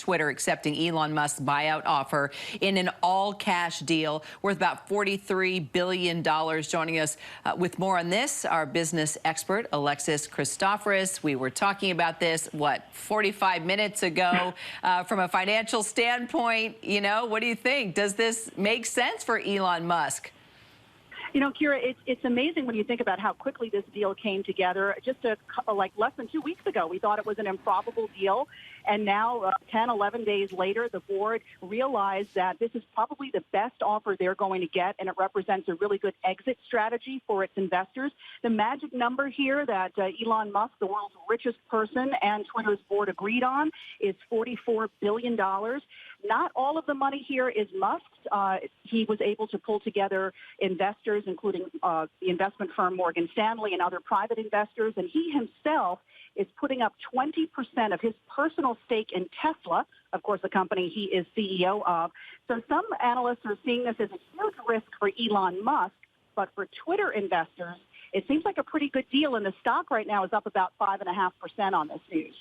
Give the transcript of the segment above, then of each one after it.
Twitter accepting Elon Musk's buyout offer in an all-cash deal worth about $43 billion. Joining us with more on this, our business expert, Alexis Christoforous. We were talking about this, 45 minutes ago. From a financial standpoint, what do you think? Does this make sense for Elon Musk? Kira, it's amazing when you think about how quickly this deal came together. Just less than 2 weeks ago, we thought it was an improbable deal. And now, 10, 11 days later, the board realized that this is probably the best offer they're going to get, and it represents a really good exit strategy for its investors. The magic number here that Elon Musk, the world's richest person, and Twitter's board agreed on is $44 billion. Not all of the money here is Musk's. He was able to pull together investors, including the investment firm Morgan Stanley and other private investors, and he himself is putting up 20% of his personal stake in Tesla, of course, the company he is CEO of. So some analysts are seeing this as a huge risk for Elon Musk, but for Twitter investors, it seems like a pretty good deal, and the stock right now is up about 5.5% on this news.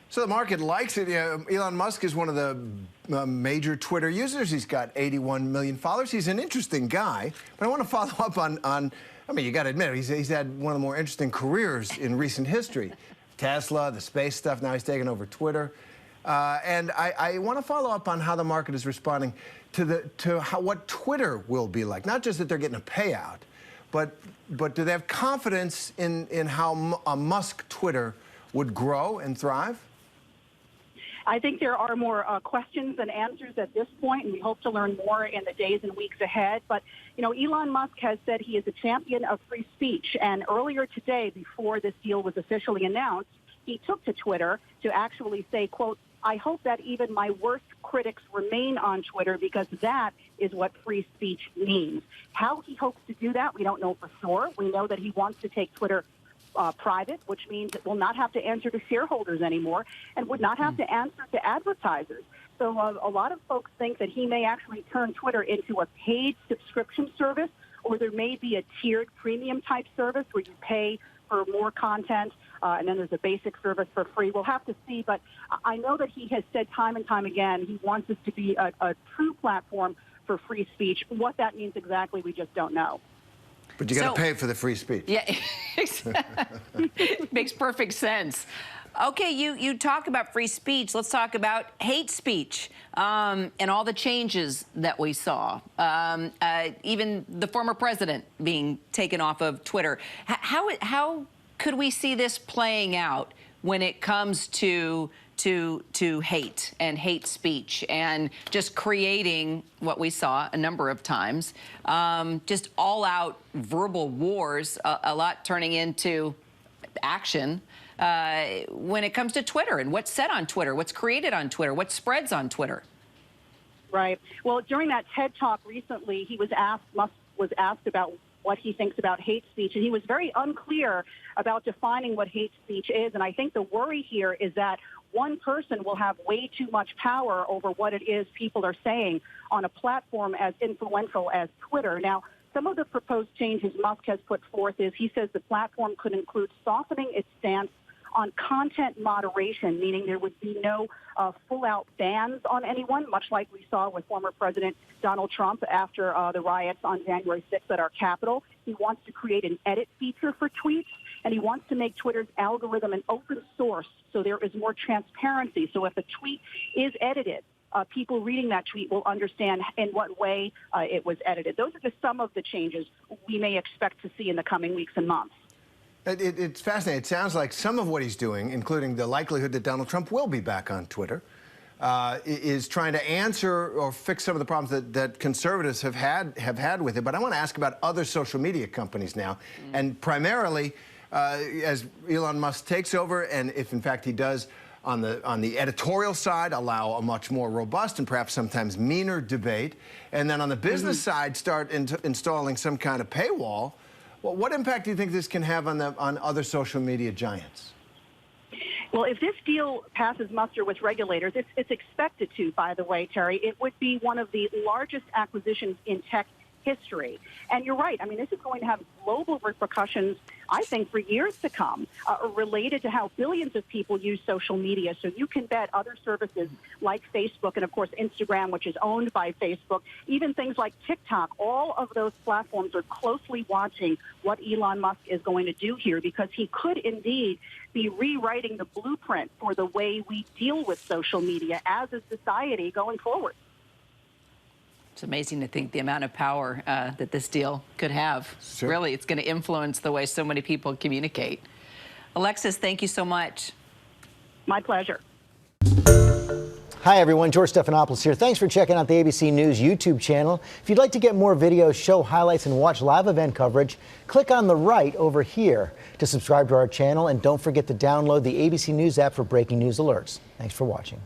So the market likes it. Elon Musk is one of the major Twitter users. He's got 81 million followers. He's an interesting guy. But I want to follow up on you got to admit, he's had one of the more interesting careers in recent history. Tesla, the space stuff, now he's taken over Twitter. And I want to follow up on how the market is responding to what Twitter will be like. Not just that they're getting a payout, but do they have confidence in how a Musk Twitter would grow and thrive? I think there are more questions than answers at this point, and we hope to learn more in the days and weeks ahead. But, Elon Musk has said he is a champion of free speech. And earlier today, before this deal was officially announced, he took to Twitter to actually say, quote, "I hope that even my worst critics remain on Twitter because that is what free speech means." How he hopes to do that, we don't know for sure. We know that he wants to take Twitter private, which means it will not have to answer to shareholders anymore and would not have to answer to advertisers. So a lot of folks think that he may actually turn Twitter into a paid subscription service, or there may be a tiered premium type service where you pay for more content, and then there's a basic service for free. We'll have to see, but I know that he has said time and time again he wants this to be a true platform for free speech. What that means exactly, we just don't know. But you got to pay for the free speech. Yeah, makes perfect sense. Okay, you talk about free speech. Let's talk about hate speech and all the changes that we saw. Even the former president being taken off of Twitter. How could we see this playing out when it comes to hate and hate speech and just creating what we saw a number of times, just all-out verbal wars, a lot turning into action when it comes to Twitter and what's said on Twitter, what's created on Twitter, what spreads on Twitter. Right. Well, during that TED Talk recently, Musk was asked about what he thinks about hate speech, and he was very unclear about defining what hate speech is. And I think the worry here is that one person will have way too much power over what it is people are saying on a platform as influential as Twitter. Now, some of the proposed changes Musk has put forth is he says the platform could include softening its stance on content moderation, meaning there would be no full-out bans on anyone, much like we saw with former President Donald Trump after the riots on January 6th at our Capitol. He wants to create an edit feature for tweets, and he wants to make Twitter's algorithm an open source so there is more transparency. So if a tweet is edited, people reading that tweet will understand in what way it was edited. Those are just some of the changes we may expect to see in the coming weeks and months. It's fascinating. It sounds like some of what he's doing, including the likelihood that Donald Trump will be back on Twitter, is trying to answer or fix some of the problems that conservatives have had with it. But I want to ask about other social media companies now, and primarily as Elon Musk takes over, and if in fact he does on the editorial side allow a much more robust and perhaps sometimes meaner debate, and then on the business side start installing some kind of paywall. Well, what impact do you think this can have on other social media giants? Well, if this deal passes muster with regulators, it's expected to, by the way, Terry, it would be one of the largest acquisitions in tech history. And you're right. I mean, this is going to have global repercussions I think, for years to come, related to how billions of people use social media. So you can bet other services like Facebook and, of course, Instagram, which is owned by Facebook, even things like TikTok, all of those platforms are closely watching what Elon Musk is going to do here, because he could indeed be rewriting the blueprint for the way we deal with social media as a society going forward. It's amazing to think the amount of power that this deal could have. Sure. Really, it's going to influence the way so many people communicate. Alexis, thank you so much. My pleasure. Hi, everyone. George Stephanopoulos here. Thanks for checking out the ABC News YouTube channel. If you'd like to get more videos, show highlights, and watch live event coverage, click on the right over here to subscribe to our channel. And don't forget to download the ABC News app for breaking news alerts. Thanks for watching.